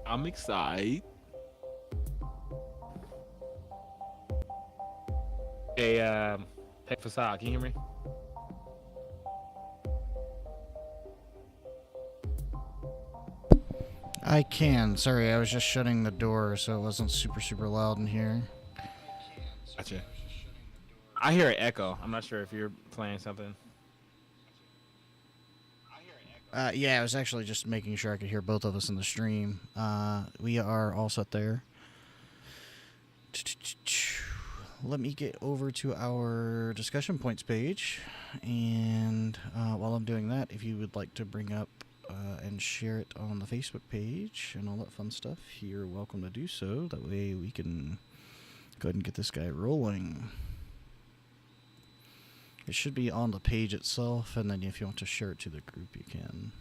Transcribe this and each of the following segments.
I'm excited. Hey, hey, Fasad, can you hear me? I can. Sorry, I was just shutting the door so it wasn't super loud in here. Gotcha. I hear an echo. I'm not sure if you're playing something. Yeah, I was actually just making sure I could hear both of us in the stream. We are all set there. Let me get over to our discussion points page. And while I'm doing that, if you would like to bring up and share it on the Facebook page and all that fun stuff, you're welcome to do so. That way we can go ahead and get this guy rolling. It should be on the page itself, and then if you want to share it to the group, you can.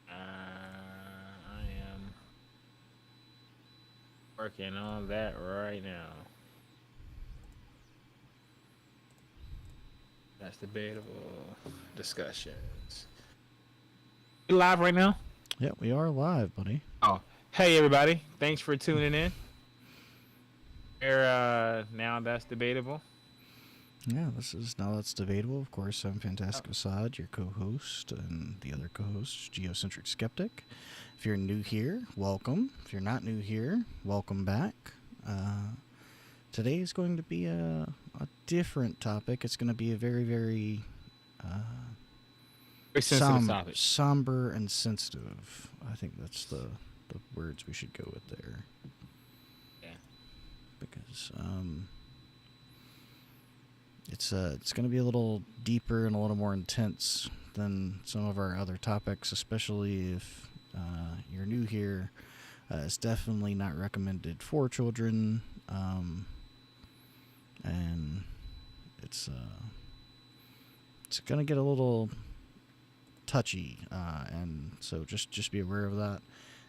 I am working on that right now. That's debatable discussions. You live right now? Yeah, we are live, buddy. Oh, hey everybody! Thanks for tuning in. Now that's debatable. Yeah, this is Now That's Debatable. Of course, I'm Fantastic Assad, your co-host, and the other co-host, Geocentric Skeptic. If you're new here, welcome. If you're not new here, welcome back. Today is going to be a different topic. It's going to be a very Very sensitive topic. somber and sensitive. I think that's the words we should go with there. Yeah. Because it's going to be a little deeper and a little more intense than some of our other topics, especially if you're new here. It's definitely not recommended for children, and it's going to get a little touchy, and so just be aware of that.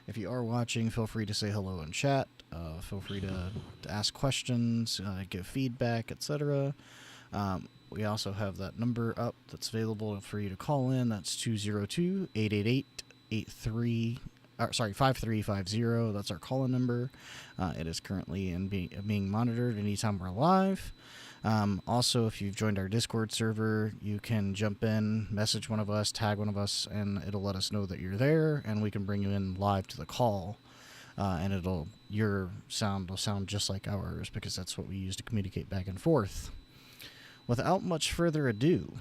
If you are watching, feel free to say hello in chat. Feel free to ask questions, give feedback, etc. We also have that number up that's available for you to call in. That's 202-888-5350. That's our call-in number. It is currently being monitored anytime we're live. Also, if you've joined our Discord server, you can jump in, message one of us, tag one of us, and it'll let us know that you're there, and we can bring you in live to the call. And your sound will sound just like ours because that's what we use to communicate back and forth. Without much further ado,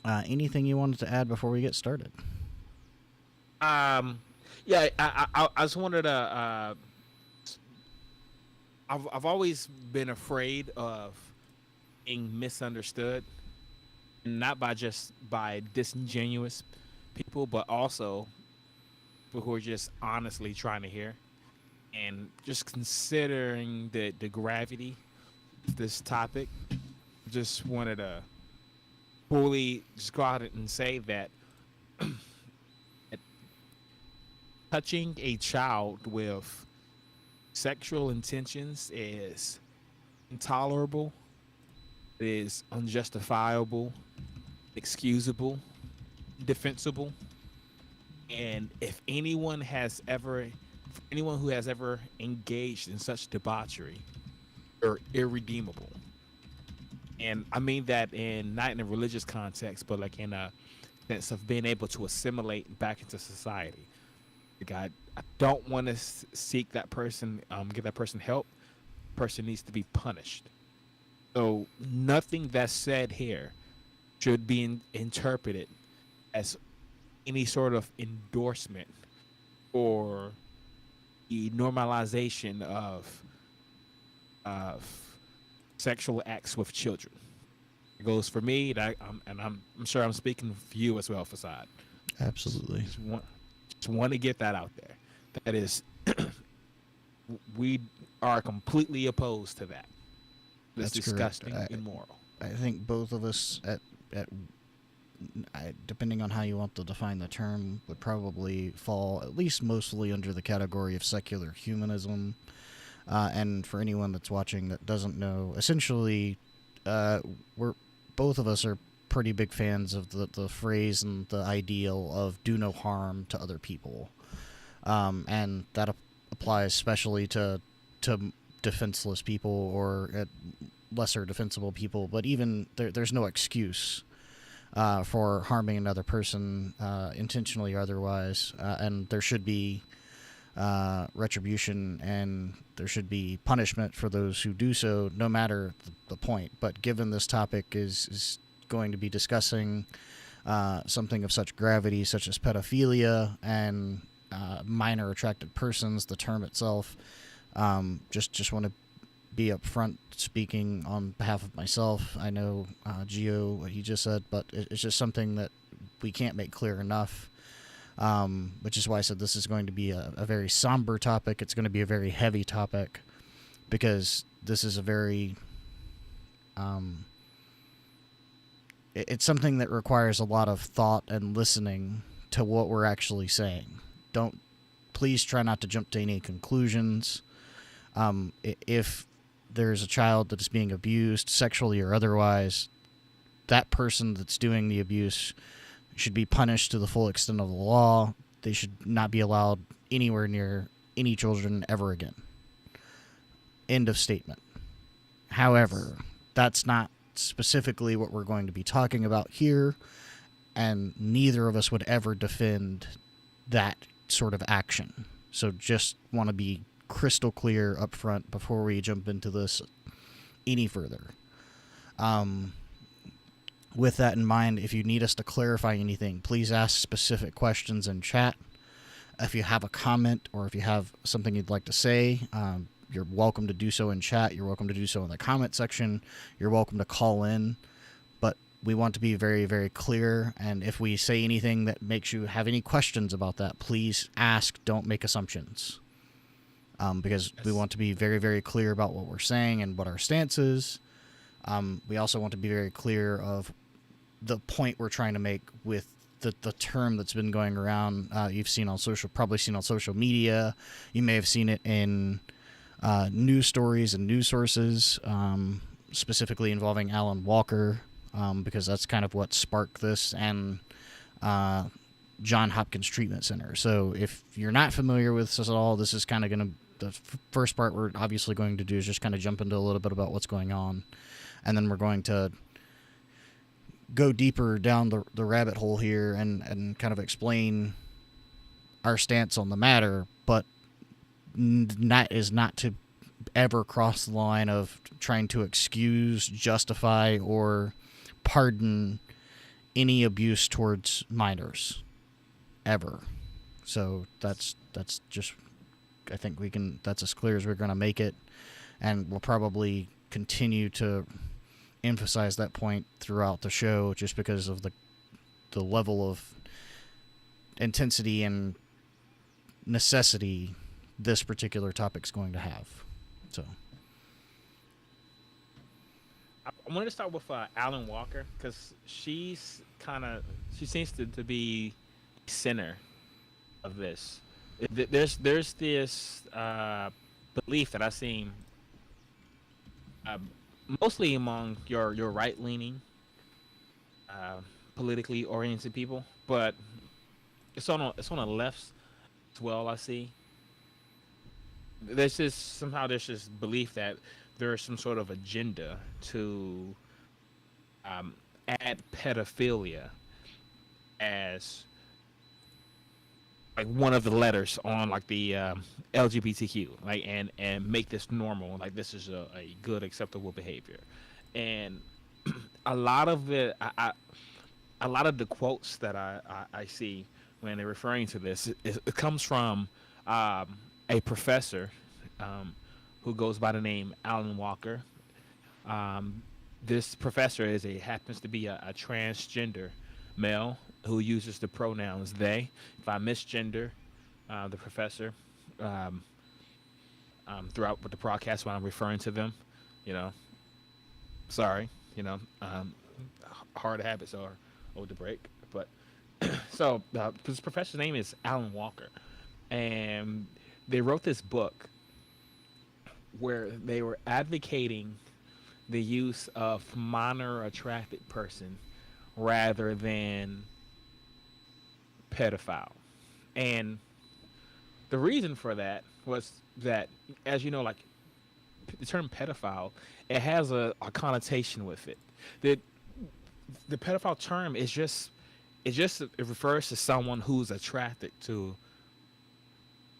anything you wanted to add before we get started? Yeah, I just wanted to. I've always been afraid of being misunderstood, not by disingenuous people, but also people who are just honestly trying to hear, and just considering the gravity of this topic. Just wanted to fully just go out and say that touching a child with sexual intentions is intolerable, it is unjustifiable, excusable, defensible. And if anyone who has ever engaged in such debauchery, are irredeemable. And I mean that not in a religious context, but like in a sense of being able to assimilate back into society. Like I don't want to seek that person, give that person help. Person needs to be punished. So nothing that's said here should be interpreted as any sort of endorsement or the normalization of sexual acts with children. It goes for me, I'm sure I'm speaking for you as well, Fasad. Absolutely. Just want to get that out there. That is, we are completely opposed to that. That's disgusting and immoral. I think both of us, depending on how you want to define the term, would probably fall at least mostly under the category of secular humanism. And for anyone that's watching that doesn't know, essentially, both of us are pretty big fans of the phrase and the ideal of do no harm to other people, and that applies especially to defenseless people or lesser defensible people. But even there's no excuse for harming another person intentionally or otherwise, and there should be retribution and there should be punishment for those who do so, no matter the point. But given this topic is going to be discussing something of such gravity, such as pedophilia and minor attracted persons, the term itself, just want to be upfront speaking on behalf of myself. I know Gio, what he just said, but it's just something that we can't make clear enough. Which is why I said this is going to be a very somber topic. It's going to be a very heavy topic because this is a very it's something that requires a lot of thought and listening to what we're actually saying. Please try not to jump to any conclusions. If there's a child that is being abused sexually or otherwise, that person that's doing the abuse should be punished to the full extent of the law. They should not be allowed anywhere near any children ever again. End of statement. However, that's not specifically what we're going to be talking about here, and neither of us would ever defend that sort of action. So just want to be crystal clear up front before we jump into this any further. With that in mind, if you need us to clarify anything, please ask specific questions in chat. If you have a comment or if you have something you'd like to say, you're welcome to do so in chat. You're welcome to do so in the comment section. You're welcome to call in. But we want to be very, very clear. And if we say anything that makes you have any questions about that, please ask. Don't make assumptions. Because we want to be very, very clear about what we're saying and what our stance is. We also want to be very clear of the point we're trying to make with the term that's been going around. You've probably seen on social media. You may have seen it in news stories and news sources, specifically involving Alan Walker, because that's kind of what sparked this, and John Hopkins Treatment Center. So if you're not familiar with this at all, this is kind of going to, the first part we're obviously going to do is just kind of jump into a little bit about what's going on. And then we're going to go deeper down the rabbit hole here and kind of explain our stance on the matter, but not to ever cross the line of trying to excuse, justify, or pardon any abuse towards minors, ever. So that's just, I think that's as clear as we're going to make it, and we'll probably continue to emphasize that point throughout the show just because of the level of intensity and necessity this particular topic's going to have. So I wanted to start with Alan Walker because she seems to be center of this. There's this belief that I've seen mostly among your right-leaning, politically oriented people, but it's on the left as well. I see. There's this belief that there's some sort of agenda to add pedophilia as like one of the letters on like the LGBTQ, like and make this normal, like this is a good acceptable behavior. And a lot of it, a lot of the quotes that I see when they're referring to this, it comes from a professor who goes by the name Alan Walker. This professor happens to be a transgender male who uses the pronouns they. If I misgender the professor throughout with the broadcast when I'm referring to them, sorry, hard habits are to break. But so this professor's name is Alan Walker, and they wrote this book where they were advocating the use of minor attracted person rather than pedophile. And the reason for that was that, as you know, like the term pedophile, it has a connotation with it. The the pedophile term is just it refers to someone who's attracted to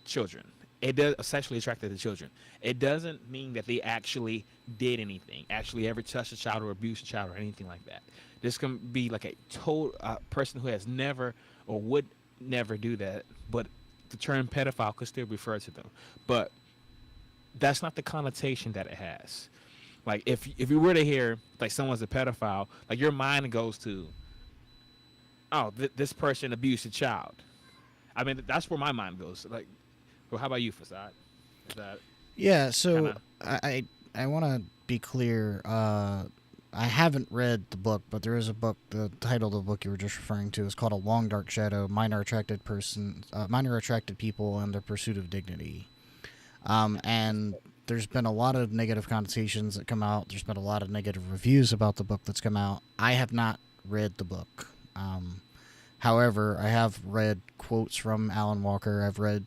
children. It does sexually attracted to children. It doesn't mean that they actually did anything, actually ever touched a child or abused a child or anything like that. This can be like a total person who has never or would never do that, but the term pedophile could still refer to them. But that's not the connotation that it has. Like if you were to hear like someone's a pedophile, like your mind goes to, oh, this person abused a child. I mean, that's where my mind goes. Like, well, how about you, Fasad? Is that Yeah, kind so of I want to be clear. I haven't read the book, but there is a book. The title of the book you were just referring to is called "A Long Dark Shadow: Minor Attracted People and Their Pursuit of Dignity." And there's been a lot of negative connotations that come out. There's been a lot of negative reviews about the book that's come out. I have not read the book. However, I have read quotes from Alan Walker. I've read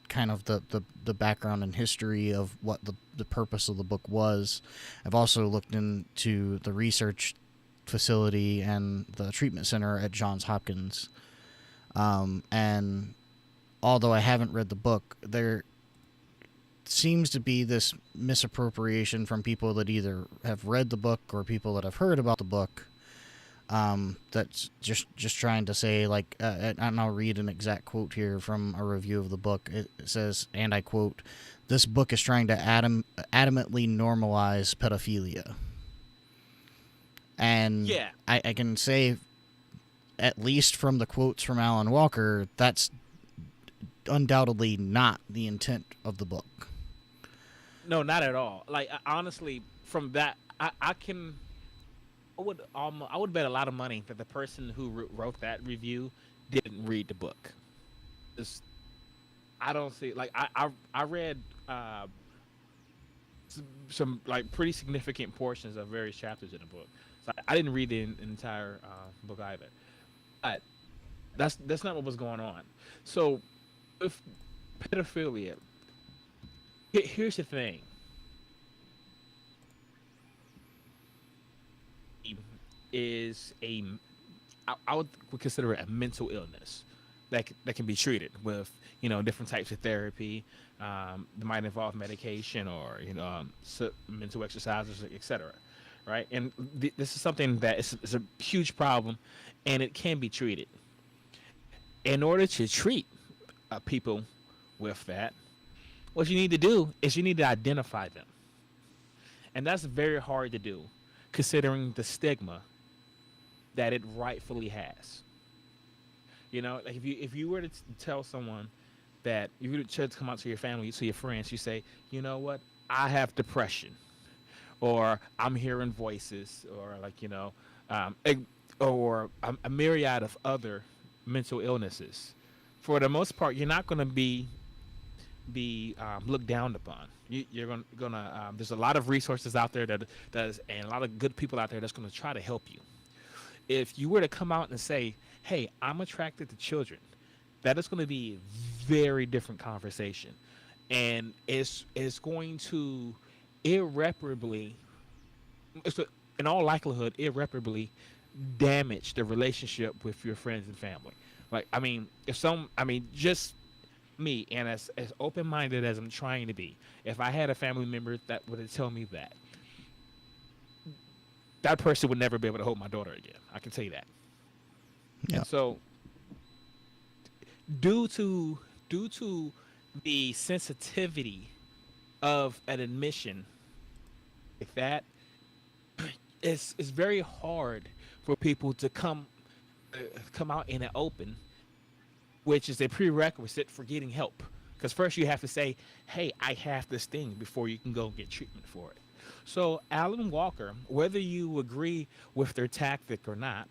kind of the background and history of what the purpose of the book was. I've also looked into the research facility and the treatment center at Johns Hopkins. And although I haven't read the book, there seems to be this misappropriation from people that either have read the book or people that have heard about the book. That's just trying to say, like, and I'll read an exact quote here from a review of the book. It says, and I quote, "This book is trying to adamantly normalize pedophilia." And yeah. I can say, at least from the quotes from Alan Walker, that's undoubtedly not the intent of the book. No, not at all. Like honestly, from that, I can I would bet a lot of money that the person who wrote that review didn't read the book. It's, I don't see like I read some like pretty significant portions of various chapters in the book. So I didn't read the entire book either. But that's not what was going on. So with pedophilia, here's the thing. Is I would consider it a mental illness that can be treated with different types of therapy. That might involve medication or mental exercises, etc. Right, and this is something that is a huge problem, and it can be treated. In order to treat people with that, what you need to do is you need to identify them, and that's very hard to do, considering the stigma that it rightfully has. Like if you were to tell someone that you were to come out to your family, to your friends, you say, you know what, I have depression, or I'm hearing voices, or like or a myriad of other mental illnesses. For the most part, you're not going to be looked down upon. You're gonna there's a lot of resources out there that does, and a lot of good people out there that's going to try to help you. If you were to come out and say, hey, I'm attracted to children, that is going to be a very different conversation, and it's going to irreparably, in all likelihood, irreparably damage the relationship with your friends and family. Like, just me, and as open minded as I'm trying to be, if I had a family member that would tell me that, that person would never be able to hold my daughter again. I can tell you that. Yeah. And so, due to the sensitivity of an admission like that, it's very hard for people to come out in the open, which is a prerequisite for getting help. Because first you have to say, hey, I have this thing, before you can go get treatment for it. So Alan Walker, whether you agree with their tactic or not,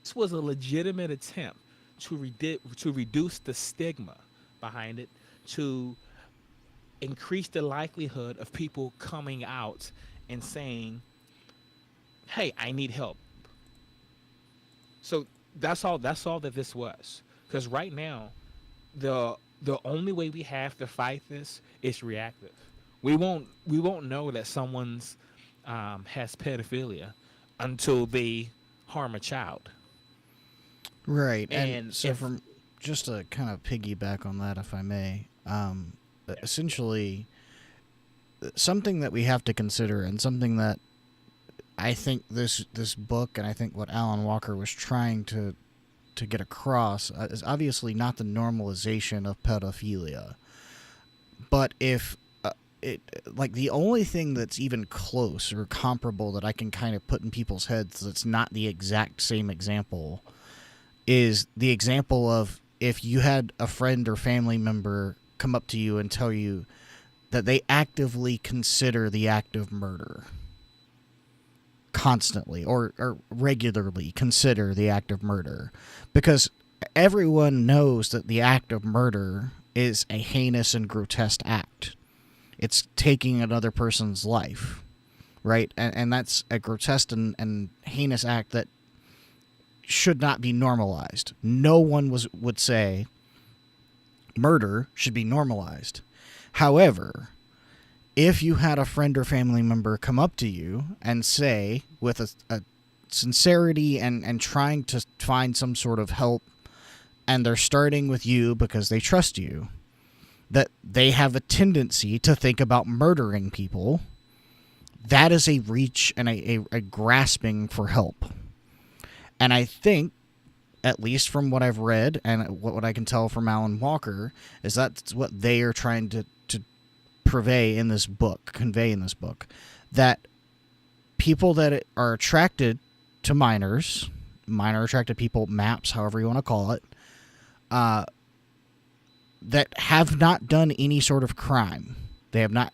this was a legitimate attempt to reduce the stigma behind it, to increase the likelihood of people coming out and saying, hey, I need help. So that's all that this was. Because right now, the only way we have to fight this is reactive. We won't know that someone's has pedophilia until they harm a child. Right. And And so, if from just to kind of piggyback on that, if I may, yeah, essentially, something that we have to consider, and something that I think this book, and I think what Alan Walker was trying to get across, is obviously not the normalization of pedophilia, but if it, like, the only thing that's even close or comparable that I can kind of put in people's heads that's not the exact same example is the example of if you had a friend or family member come up to you and tell you that they actively consider the act of murder constantly or regularly consider the act of murder, because everyone knows that the act of murder is a heinous and grotesque act. It's taking another person's life, right? And that's a grotesque and heinous act that should not be normalized. No one would say murder should be normalized. However, if you had a friend or family member come up to you and say, with a sincerity and trying to find some sort of help, and they're starting with you because they trust you, that they have a tendency to think about murdering people, that is a reach and a grasping for help. And I think, at least from what I've read and what I can tell from Alan Walker, is that's what they are trying to convey in this book, that people that are attracted to minors, minor attracted people, MAPS, however you want to call it, that have not done any sort of crime. They have not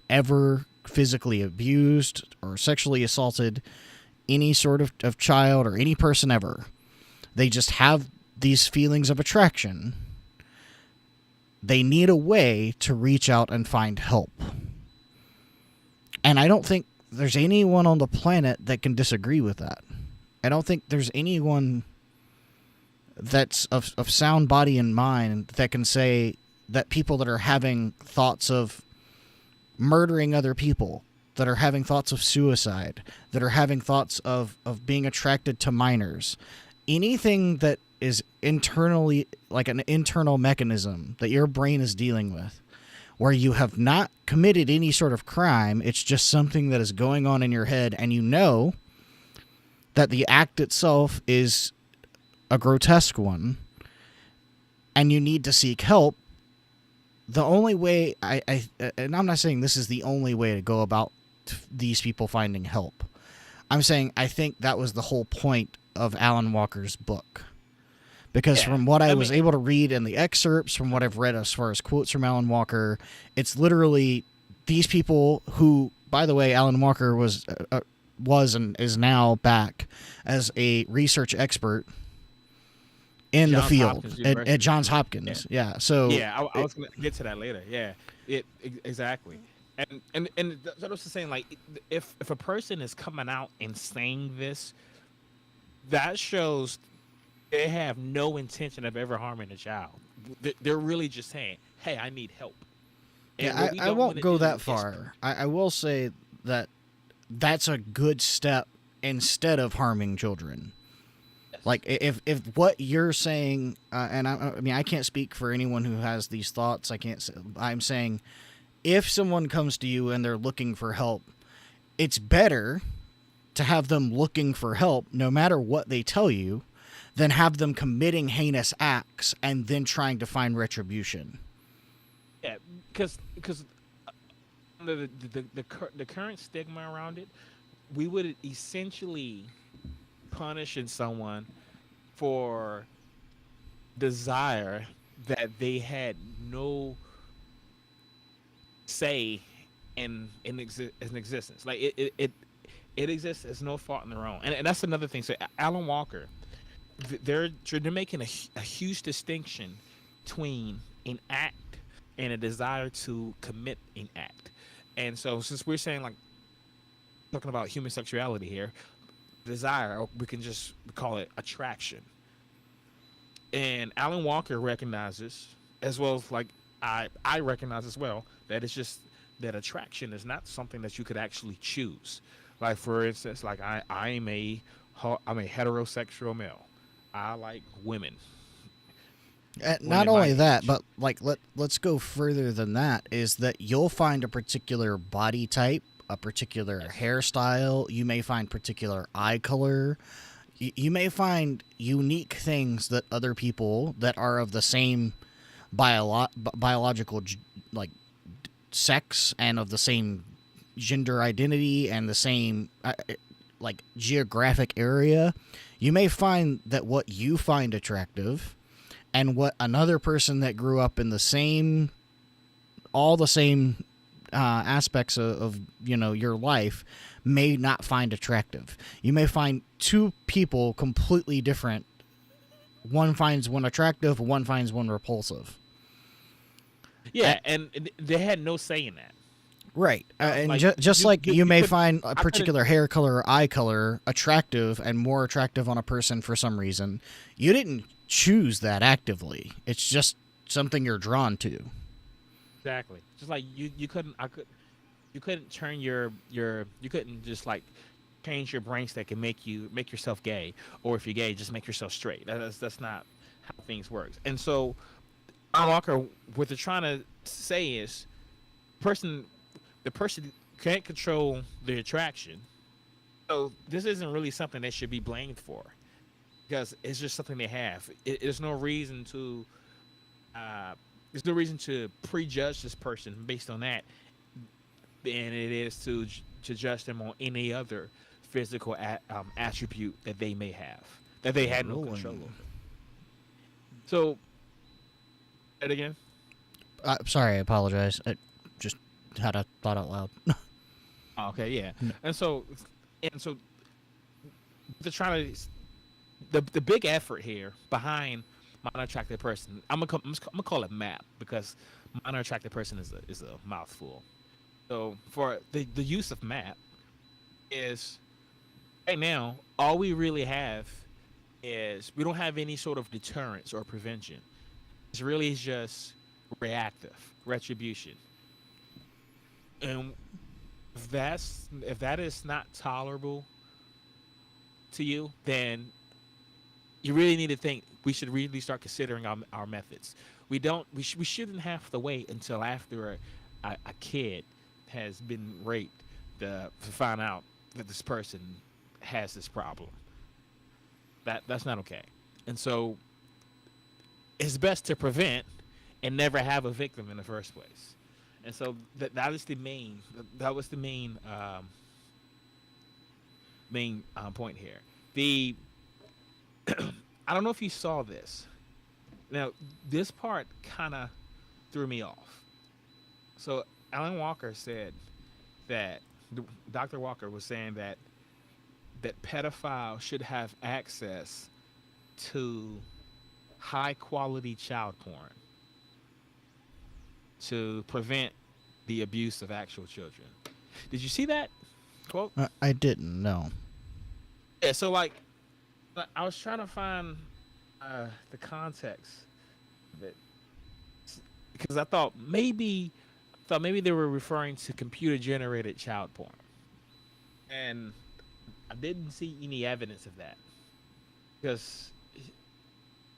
ever physically abused or sexually assaulted any sort of child or any person ever. They just have these feelings of attraction. They need a way to reach out and find help. And I don't think there's anyone on the planet that can disagree with that. I don't think there's anyone that's of sound body and mind that can say that people that are having thoughts of murdering other people, that are having thoughts of suicide, that are having thoughts of being attracted to minors, anything that is internally, like an internal mechanism that your brain is dealing with, where you have not committed any sort of crime, it's just something that is going on in your head, and you know that the act itself is a grotesque one, and you need to seek help. The only way, and I'm not saying this is the only way to go about these people finding help. I'm saying I think that was the whole point of Alan Walker's book. Because yeah, from what I I was mean, able to read in the excerpts, from what I've read as far as quotes from Alan Walker, it's literally these people who, by the way, Alan Walker was and is now back as a research expert in the Johns field Hopkins at University. Johns Yeah, Hopkins. Yeah. So, yeah. I was gonna get to that later. Yeah, exactly. So that's the saying. Like, if a person is coming out and saying this, that shows they have no intention of ever harming a child. They're really just saying, "Hey, I need help." And yeah, what we I don't won't want to go do that is, far. I will say that that's a good step instead of harming children. yes, Like, if what you're saying, and I mean, I can't speak for anyone who has these thoughts. I can't. I'm saying, if someone comes to you and they're looking for help, it's better to have them looking for help, no matter what they tell you, than have them committing heinous acts and then trying to find retribution. yeah, because the current stigma around it, we would essentially punishing someone for desire that they had no say in existence. Like it exists as no fault in their own, and that's another thing. So Alan Walker, they're making a huge distinction between an act and a desire to commit an act. And so since we're saying, like, talking about human sexuality here, desire, or we can just call it attraction. And Alan Walker recognizes, as well as like I recognize as well, that it's just that attraction is not something that you could actually choose. Like for instance, like I'm a heterosexual male. I like women, Not women my only that, age. but like let's go further than that. Is that you'll find a particular body type, a particular Yes, hairstyle. You may find particular eye color. You may find unique things that other people that are of the same biological like sex and of the same gender identity and the same like geographic area. You may find that what you find attractive and what another person that grew up in the same all the same aspects of your life may not find attractive. You may find two people completely different. One finds one attractive, one finds one repulsive. yeah, and they had no say in that. Right. And Like just like you you may couldn't. find a I couldn't. particular hair color or eye color attractive and more attractive on a person for some reason, you didn't choose that actively. It's just something you're drawn to. Exactly. Just like you couldn't. You couldn't turn you couldn't just like change your brain state and make yourself gay, or if you're gay, just make yourself straight. That's not how things work. And so, Alan Walker, what they're trying to say is, person the person can't control the attraction. So this isn't really something they should be blamed for, because it's just something they have. There's no reason to there's no reason to prejudge this person based on that, than it is to judge them on any other physical attribute that they may have that they had no control Rolling. over. So, and again, Sorry, I apologize. I just had a thought out loud. okay, yeah, No. and so they're trying to the big effort here behind minor attracted person. I'm gonna call it MAP, because minor attracted person is a mouthful. So for the use of MAP is, right now all we really have is we don't have any sort of deterrence or prevention. It's really just reactive retribution. And if that is not tolerable to you, then you really need to think we should really start considering our methods. We shouldn't have to wait until after a kid has been raped to find out that this person has this problem. That's not okay. And so it's best to prevent and never have a victim in the first place. And so that is the main that was the main point here. The I don't know if you saw this. Now this part kind of threw me off. So Alan Walker said that Dr. Walker was saying that pedophiles should have access to high quality child porn to prevent the abuse of actual children. Did you see that quote? I didn't know. Yeah, so like I was trying to find the context of it, because I thought maybe they were referring to computer generated child porn, and I didn't see any evidence of that, because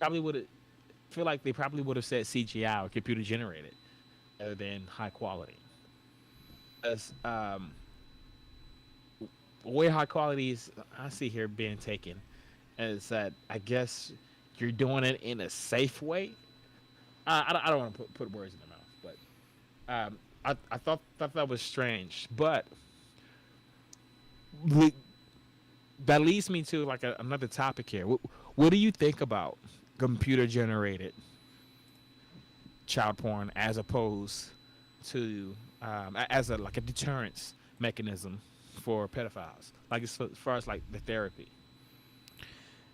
probably would have feel like they probably would have said CGI or computer generated rather than high quality. As way high quality is I see here being taken as that I guess you're doing it in a safe way. I don't want to put words in their mouth, but I thought that was strange. But we, that leads me to like another topic here. What do you think about computer generated child porn as opposed to as a like a deterrence mechanism for pedophiles, like as far as like the therapy?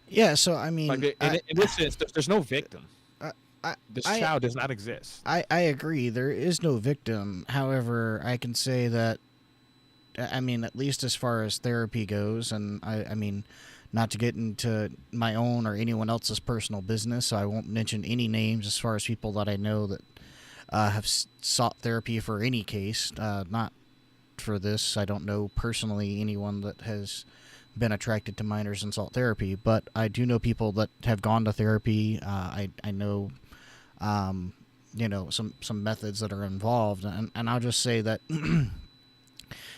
Yeah, so I mean, Like in this sense, there's no victim. I, I, This I, child does not exist. I agree. There is no victim. However, I can say that I mean, at least as far as therapy goes, and I mean, not to get into my own or anyone else's personal business, so I won't mention any names as far as people that I know that have sought therapy for any case. Not for this. I don't know personally anyone that has been attracted to minors and sought therapy, but I do know people that have gone to therapy. I know, some methods that are involved, and I'll just say that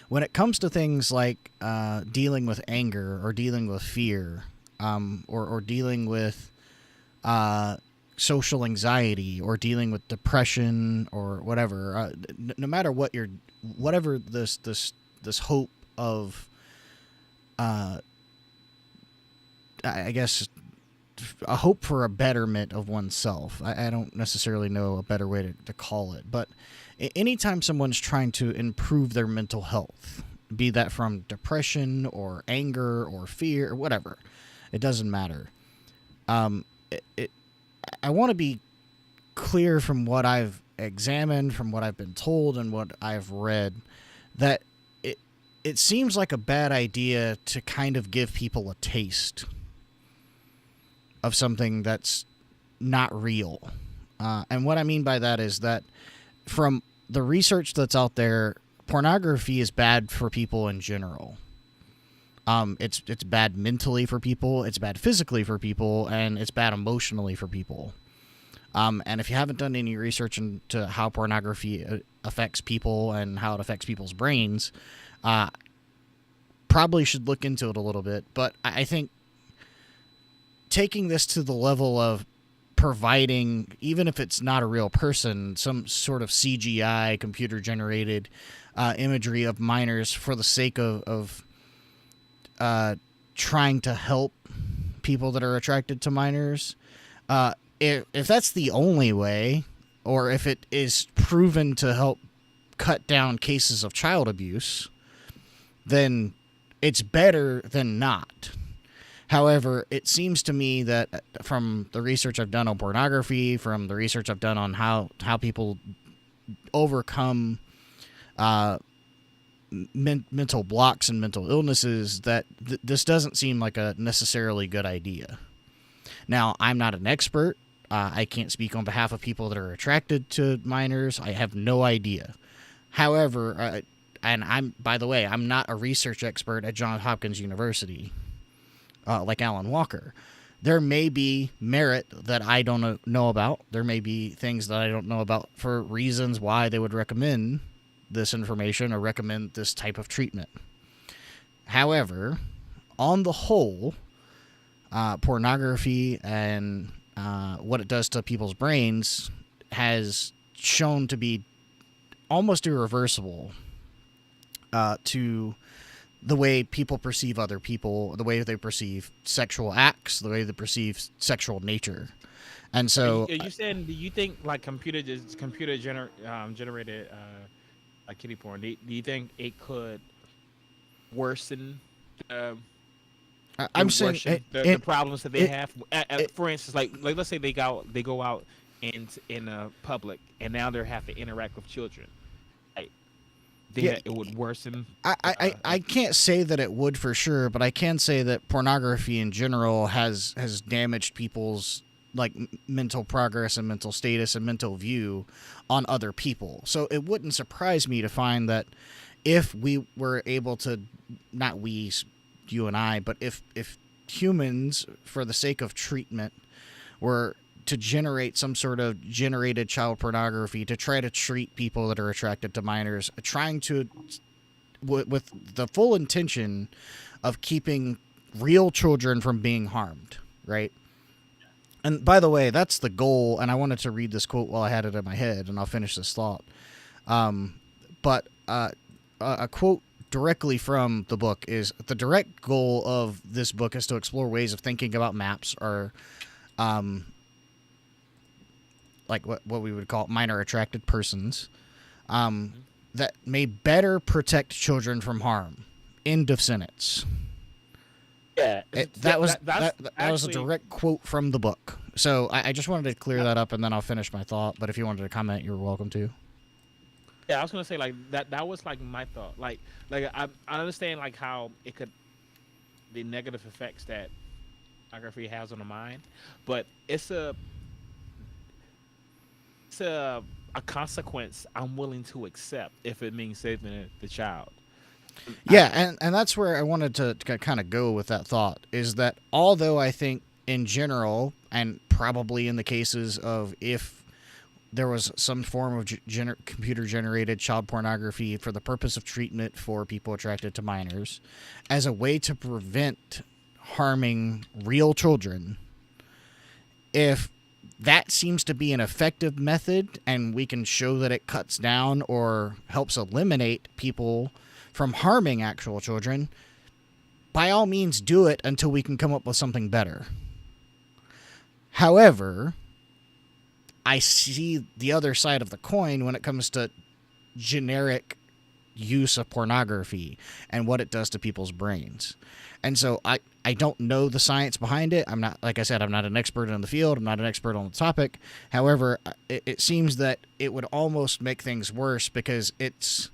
when it comes to things like dealing with anger or dealing with fear, or dealing with social anxiety or dealing with depression or whatever, no matter what you're, whatever this hope of, I guess, a hope for a betterment of oneself. I don't necessarily know a better way to call it, but anytime someone's trying to improve their mental health, be that from depression or anger or fear or whatever, it doesn't matter. I want to be clear from what I've examined, from what I've been told, and what I've read, that it seems like a bad idea to kind of give people a taste of something that's not real. And what I mean by that is that from the research that's out there, pornography is bad for people in general. It's bad mentally for people, it's bad physically for people, and it's bad emotionally for people. And if you haven't done any research into how pornography affects people and how it affects people's brains, probably should look into it a little bit. But I think taking this to the level of providing, even if it's not a real person, some sort of CGI, computer-generated imagery of minors for the sake of trying to help people that are attracted to minors, if that's the only way, or if it is proven to help cut down cases of child abuse, then it's better than not. However, it seems to me that from the research I've done on pornography, from the research I've done on how people overcome mental blocks and mental illnesses, that this doesn't seem like a necessarily good idea. Now, I'm not an expert. I can't speak on behalf of people that are attracted to minors. I have no idea. However, and by the way, I'm not a research expert at Johns Hopkins University, like Alan Walker. There may be merit that I don't know about. There may be things that I don't know about for reasons why they would recommend this information or recommend this type of treatment. However, on the whole, pornography and what it does to people's brains has shown to be almost irreversible to the way people perceive other people, the way they perceive sexual acts, the way they perceive sexual nature. And so, are you saying, do you think like generated kitty porn? Do you think it could worsen? I'm saying the problems that they have. For instance, like let's say they go out in public, and now they have to interact with children. It would worsen. I can't say that it would for sure, but I can say that pornography in general has damaged people's like mental progress and mental status and mental view on other people. So it wouldn't surprise me to find that if we were able to, not we, you and I, but if humans, for the sake of treatment, were to generate some sort of generated child pornography to try to treat people that are attracted to minors, trying to, with the full intention of keeping real children from being harmed, right? And by the way, that's the goal, and I wanted to read this quote while I had it in my head, and I'll finish this thought. But a quote directly from the book is, the direct goal of this book is to explore ways of thinking about maps, or like what we would call minor attracted persons, that may better protect children from harm. End of sentence. Yeah, that was a direct quote from the book. So I just wanted to clear that up, and then I'll finish my thought. But if you wanted to comment, you're welcome to. Yeah, I was gonna say like that. That was like my thought. Like I understand like how it could the negative effects that pornography has on the mind, but it's a consequence I'm willing to accept if it means saving the child. I Yeah, and that's where I wanted to kind of go with that thought is that although I think in general, and probably in the cases of if there was some form of computer generated child pornography for the purpose of treatment for people attracted to minors as a way to prevent harming real children, if that seems to be an effective method and we can show that it cuts down or helps eliminate people from harming actual children, by all means do it until we can come up with something better. However, I see the other side of the coin when it comes to generic use of pornography and what it does to people's brains. And so I don't know the science behind it. I'm not, like I said, I'm not an expert in the field. I'm not an expert on the topic. However, it seems that it would almost make things worse because it's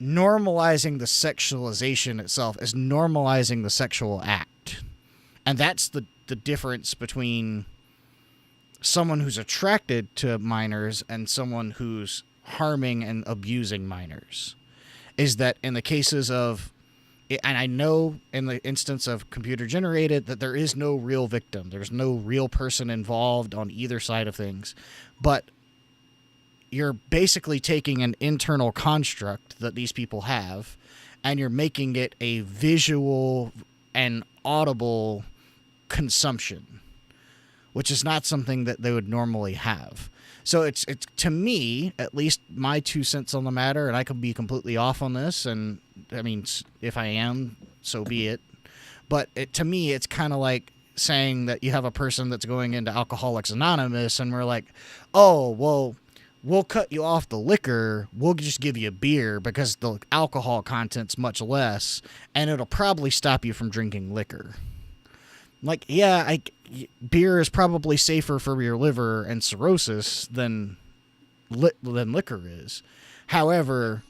normalizing the sexualization itself as normalizing the sexual act. And that's the difference between someone who's attracted to minors and someone who's harming and abusing minors. Is that in the cases of, and I know in the instance of computer generated that there is no real victim, there's no real person involved on either side of things, but you're basically taking an internal construct that these people have and you're making it a visual and audible consumption, which is not something that they would normally have. So it's to me, at least my 2 cents on the matter, and I could be completely off on this, and I mean, if I am, so be it. But to me, it's kind of like saying that you have a person that's going into Alcoholics Anonymous, and we're like, oh, well, we'll cut you off the liquor, we'll just give you a beer because the alcohol content's much less, and it'll probably stop you from drinking liquor. Like, yeah, beer is probably safer for your liver and cirrhosis than liquor is. However,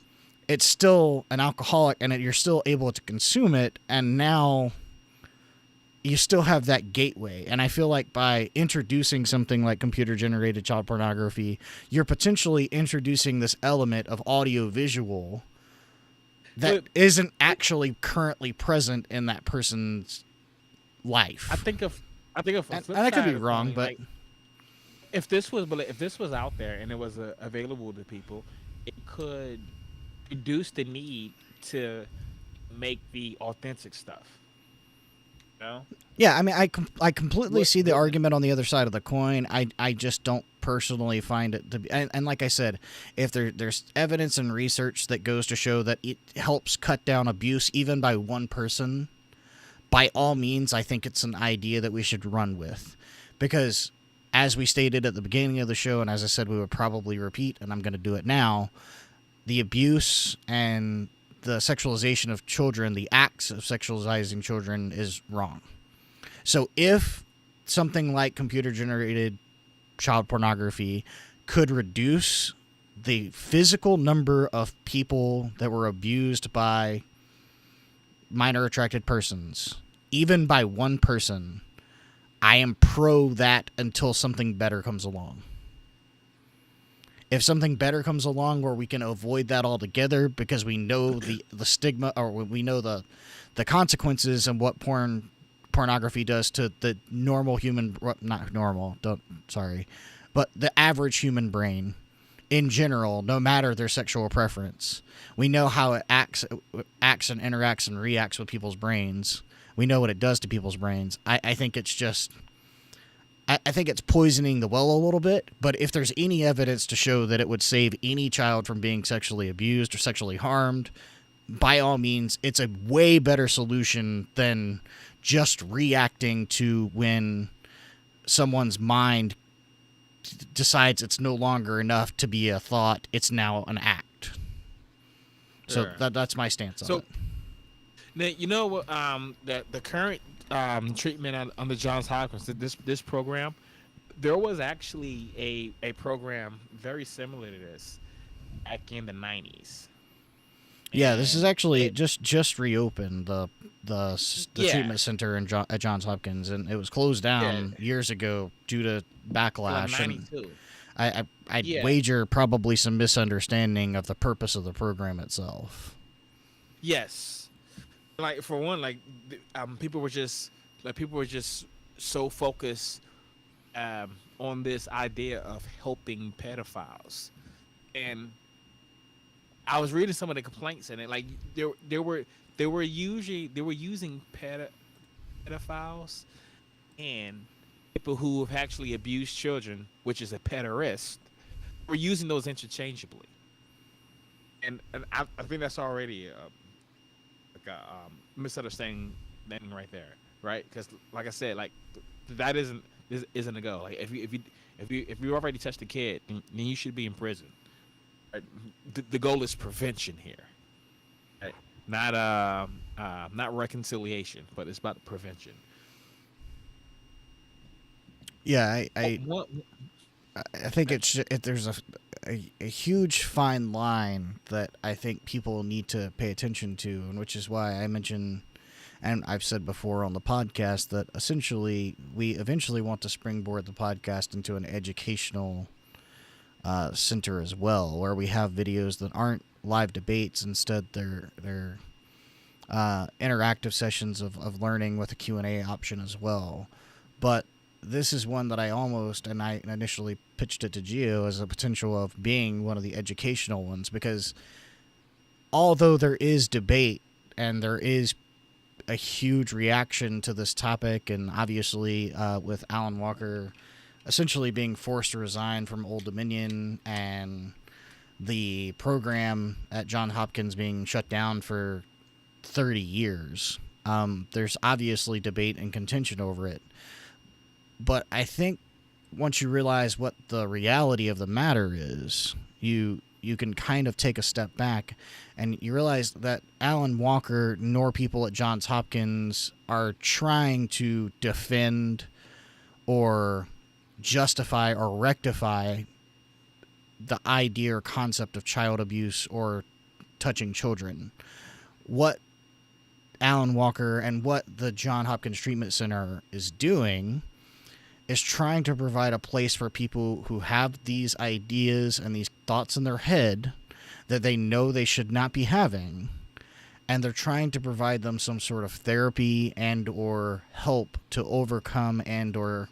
it's still an alcoholic, and you're still able to consume it, and now you still have that gateway. And I feel like by introducing something like computer-generated child pornography, you're potentially introducing this element of audio-visual that isn't actually currently present in that person's life. I think of a and flip I could side be of the wrong, coin, but like if this was out there and it was available to people, it could reduce the need to make the authentic stuff. You know? yeah, I mean, I completely What see the what argument on the other side of the coin. I just don't personally find it to be, and like I said, if there's evidence and research that goes to show that it helps cut down abuse even by one person, by all means, I think it's an idea that we should run with. Because, as we stated at the beginning of the show, and as I said we would probably repeat, and I'm going to do it now, the abuse and the sexualization of children, the acts of sexualizing children, is wrong. So if something like computer-generated child pornography could reduce the physical number of people that were abused by minor attracted persons, even by one person, I am pro that until something better comes along. If something better comes along where we can avoid that altogether because we know the stigma, or we know the consequences and what pornography does to the normal human, not normal, but the average human brain in general, no matter their sexual preference. We know how it acts and interacts and reacts with people's brains. We know what it does to people's brains. I think it's just, I think it's poisoning the well a little bit, but if there's any evidence to show that it would save any child from being sexually abused or sexually harmed, by all means, it's a way better solution than just reacting to when someone's mind decides it's no longer enough to be a thought, it's now an act. So Sure. that's my stance on So it. now you know what the current treatment on the Johns Hopkins this program, there was actually a program very similar to this back in the 90s. Yeah, this is And actually it, just reopened the yeah, treatment center at Johns Hopkins, and it was closed yeah, down years ago due to like backlash. And 92. I'd Yeah, wager probably some misunderstanding of the purpose of the program itself. yes. Like for one, like people were just so focused on this idea of helping pedophiles. And I was reading some of the complaints in it. Like they were using pedophiles and people who have actually abused children, which is a pederast. We're using those interchangeably, and I think that's already like a misunderstanding right there, right? Because like I said, like that isn't a go. Like if you already touched a kid, then you should be in prison. Right? The goal is prevention here, right? Not reconciliation, but it's about prevention. Yeah, Oh, what? I think there's a huge fine line that I think people need to pay attention to, and which is why I mentioned, and I've said before on the podcast, that essentially we eventually want to springboard the podcast into an educational center as well, where we have videos that aren't live debates. Instead, they're interactive sessions of learning with a Q&A option as well. But this is one that I initially pitched it to Gio as a potential of being one of the educational ones, because although there is debate and there is a huge reaction to this topic, and obviously with Alan Walker essentially being forced to resign from Old Dominion and the program at Johns Hopkins being shut down for 30 years, there's obviously debate and contention over it. But I think once you realize what the reality of the matter is, you can kind of take a step back and you realize that Alan Walker nor people at Johns Hopkins are trying to defend or justify or rectify the idea or concept of child abuse or touching children. What Alan Walker and what the Johns Hopkins Treatment Center is doing is trying to provide a place for people who have these ideas and these thoughts in their head that they know they should not be having, and they're trying to provide them some sort of therapy and or help to overcome and or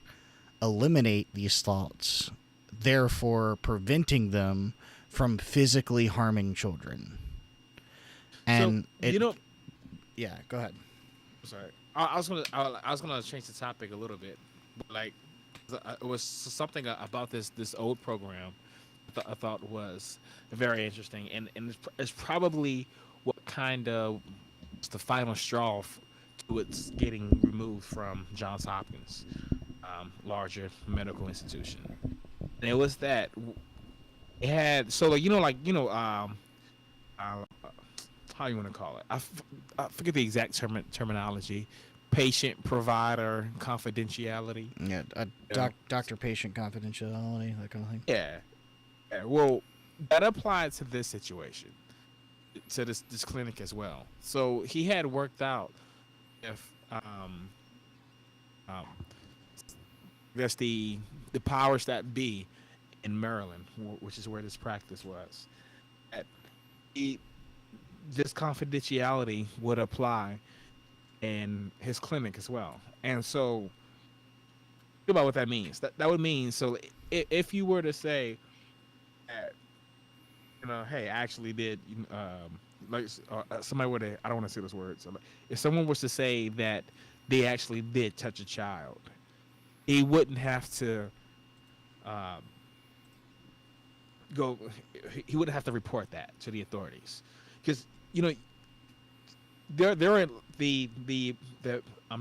eliminate these thoughts, therefore preventing them from physically harming children. So And it, you know, yeah, go ahead. sorry, I was gonna change the topic a little bit, but like it was something about this old program I thought was very interesting, and it's probably what kind of was the final straw to its getting removed from Johns Hopkins, larger medical institution. And it was that it had so uh, how you want to call it? I forget the exact terminology. Patient provider confidentiality. Yeah, You know? doctor-patient confidentiality, that kind of thing. Yeah. Yeah. Well, that applied to this situation, to this clinic as well. So he had worked out if um I guess the powers that be in Maryland, which is where this practice was, that he, this confidentiality would apply in his clinic as well. And so, think about what that means. That would mean so if you were to say that, hey, I actually did, like somebody were to, I don't want to say those words. So, like, if someone was to say that they actually did touch a child, he wouldn't have to um, go. He wouldn't have to report that to the authorities, because you know there are the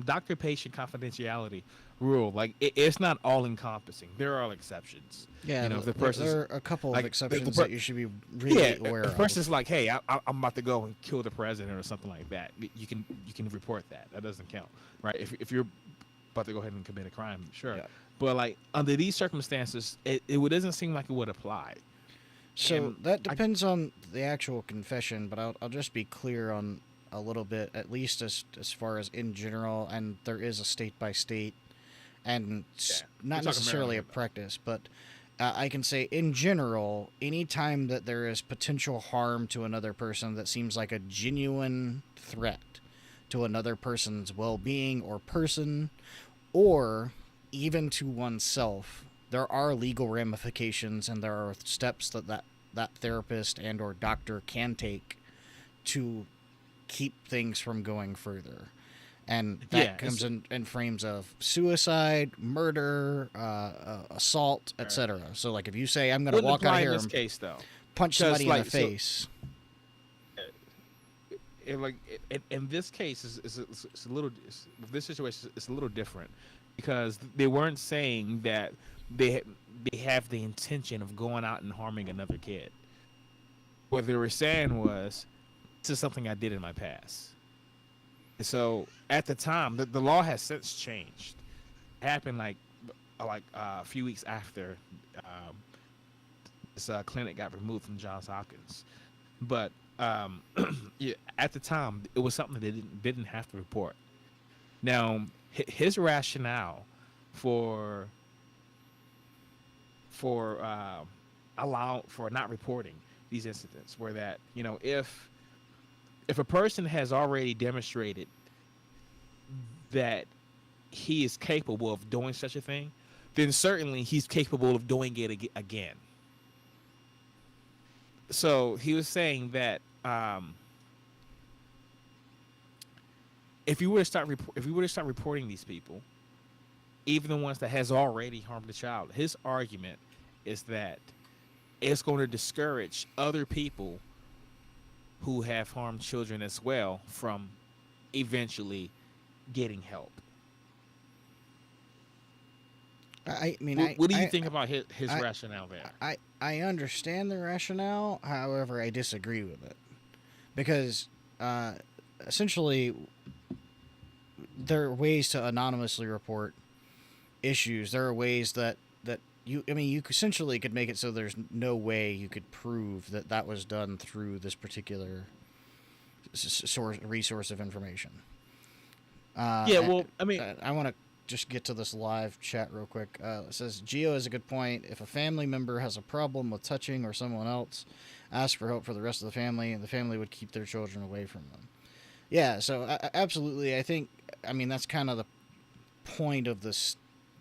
doctor patient confidentiality rule. Like it's not all encompassing. There are exceptions. Yeah, If the there person's are a couple of like exceptions that you should be yeah, really aware if the of. person's like, hey, I'm about to go and kill the president or something like that, you can report that. That doesn't count, right? If you're about to go ahead and commit a crime, sure. Yeah. But like under these circumstances, it doesn't seem like it would apply. So And that I depends on the actual confession, but I'll just be clear on a little bit, at least as far as in general, and there is a state by state, and yeah, we're not talking Maryland necessarily a here though. practice, but I can say in general, anytime that there is potential harm to another person that seems like a genuine threat to another person's well being or person, or even to oneself, there are legal ramifications and there are steps that therapist and or doctor can take to keep things from going further. And that Yeah, comes in frames of suicide, murder, assault, right. etc. So, like, if you say, I'm going to Wouldn't walk out of apply in here this and case though, punch because somebody in the like face. like in this case it's a little with this situation it's a little different because they weren't saying that they they have the intention of going out and harming another kid. What they were saying was, this is something I did in my past. And so at the time, the law has since changed. It happened a few weeks after um, this clinic got removed from Johns Hopkins. But yeah, at the time, it was something they didn't have to report. Now, his rationale for for uh, for not reporting these incidents were that, if a person has already demonstrated that he is capable of doing such a thing, then certainly he's capable of doing it again. So he was saying that if you were to start reporting these people, even the ones that has already harmed the child, his argument is that it's going to discourage other people who have harmed children as well from eventually getting help. I mean, What do you think about his I, rationale there? I understand the rationale. However, I disagree with it because uh, essentially there are ways to anonymously report issues. There are ways that you essentially could make it so there's no way you could prove that that was done through this particular source resource of information. Yeah, Uh, well, I mean, I want to just get to this live chat real quick. It says Geo has a good point. If a family member has a problem with touching or someone else, ask for help for the rest of the family, and the family would keep their children away from them. Yeah, so absolutely, I think. I mean, that's kind of the point of this.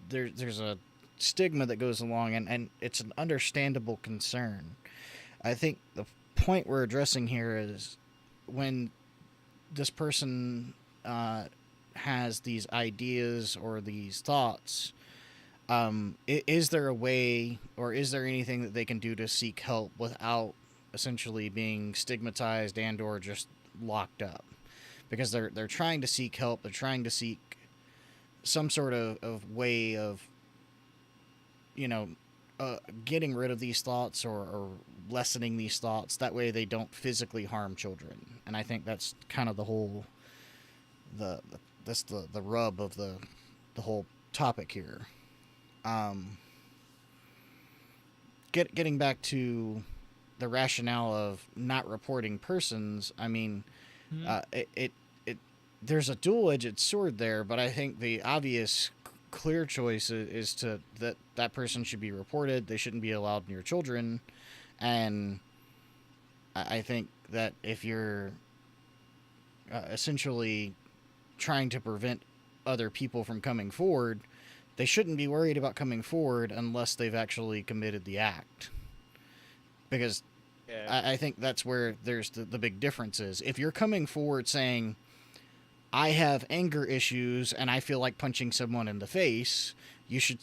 There's a stigma that goes along, and it's an understandable concern. I think the point we're addressing here is when this person has these ideas or these thoughts. Is there a way, or is there anything that they can do to seek help without essentially being stigmatized and or just locked up? Because they're trying to seek help. They're trying to seek some sort of way of, you know, getting rid of these thoughts or lessening these thoughts. That way they don't physically harm children. And I think that's kind of the whole the rub of the whole topic here. Um, getting back to the rationale of not reporting persons, I mean, mhm. it there's a dual-edged sword there, but I think the obvious clear choice is to that person should be reported. They shouldn't be allowed near children, and I think that if you're essentially trying to prevent other people from coming forward, they shouldn't be worried about coming forward unless they've actually committed the act. Because Yeah, I think that's where there's the big difference is. If you're coming forward saying, I have anger issues and I feel like punching someone in the face, you should,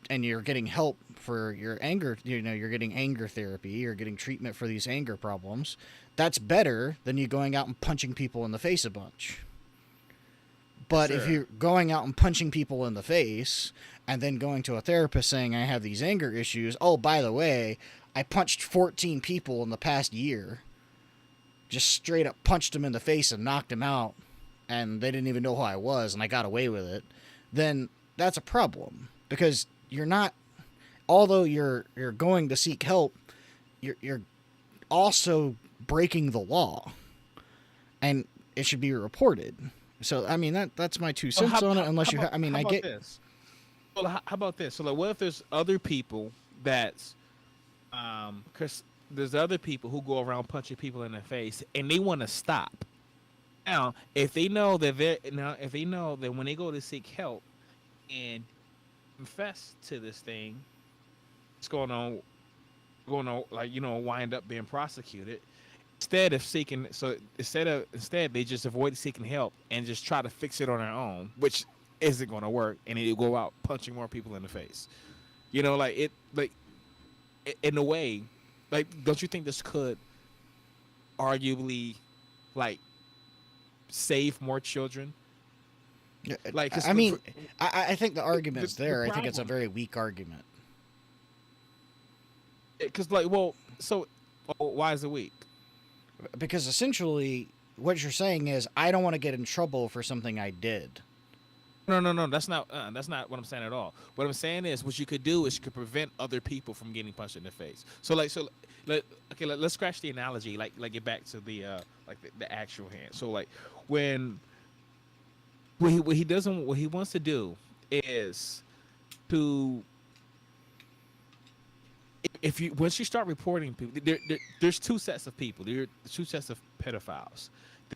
and you're getting help for your anger, you're getting anger therapy, you're getting treatment for these anger problems. That's better than you going out and punching people in the face a bunch. for But if sure. you're going out and punching people in the face and then going to a therapist saying, I have these anger issues, oh, by the way, I punched 14 people in the past year, just straight up punched them in the face and knocked them out, and they didn't even know who I was, and I got away with it, then that's a problem. Because you're not, although you're going to seek help, you're also breaking the law, and it should be reported. So I mean that's my 2 cents on it. Unless you, I mean, how I about get. this? Well, how about this? So, like, what if there's other people that's, because there's other people who go around punching people in the face, and they want to stop. Now, if they know that if they know that when they go to seek help and confess to this thing, it's going on, like, wind up being prosecuted. Instead they just avoid seeking help and just try to fix it on their own, which isn't going to work, and they go out punching more people in the face. In a way, like, don't you think this could arguably, like, save more children? Like, I mean, I think the argument's the there. I think it's a problem, very weak argument. because, like, well, so, why is it weak? Because essentially what you're saying is I don't want to get in trouble for something I did. No. That's not what I'm saying at all. What I'm saying is, what you could do is you could prevent other people from getting punched in the face. Let's scratch the analogy. Like, get back to the actual hand. So, like, when what he wants to do is to, if you once you start reporting people, there's two sets of people. There are two sets of pedophiles.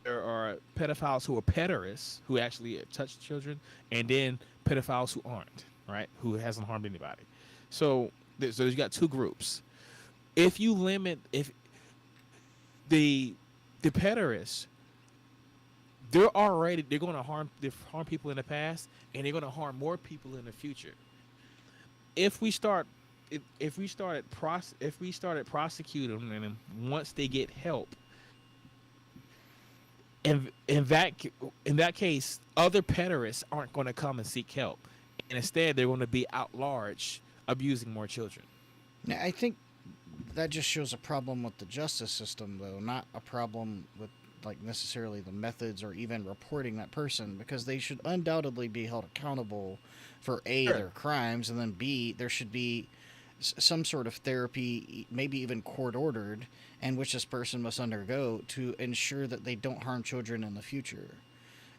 There are pedophiles who are pederasts, who actually touch children, and then pedophiles who aren't, right? Who hasn't harmed anybody. So you got two groups. If you limit, if the pederasts, they're going to harm people in the past, and they're going to harm more people in the future. If we start if we started prosecuting them once they get help, and in that case, other pederasts aren't going to come and seek help, and instead they're going to be out large abusing more children. Now, I think that just shows a problem with the justice system, though, not a problem with like necessarily the methods or even reporting that person, because they should undoubtedly be held accountable for A, Sure. their crimes, and then B, there should be some sort of therapy, maybe even court ordered, and which this person must undergo to ensure that they don't harm children in the future.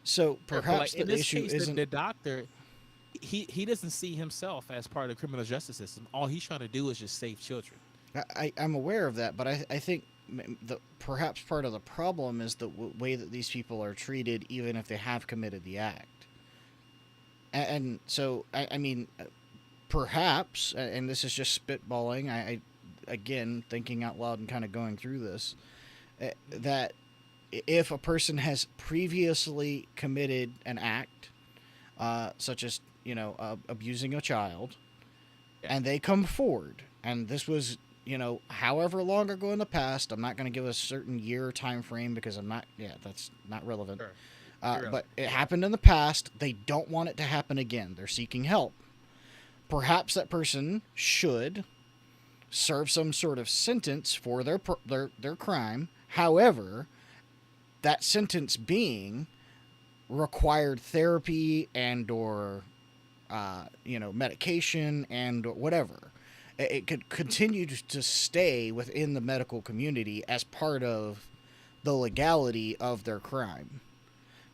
So Sure. But, perhaps like, in the this issue case, isn't. the doctor, he doesn't see himself as part of the criminal justice system. All he's trying to do is just save children. I'm aware of that, but I think perhaps part of the problem is the way that these people are treated, even if they have committed the act. And so, I mean, perhaps, and this is just spitballing, again, thinking out loud and kind of going through this, that if a person has previously committed an act, such as, abusing a child, Yeah. and they come forward, and this was, however long ago in the past, I'm not going to give a certain year or time frame because that's not relevant. Sure. But it happened in the past. They don't want it to happen again. They're seeking help. Perhaps that person should serve some sort of sentence for their crime. However, that sentence being required therapy and or medication and whatever. It could continue to stay within the medical community as part of the legality of their crime.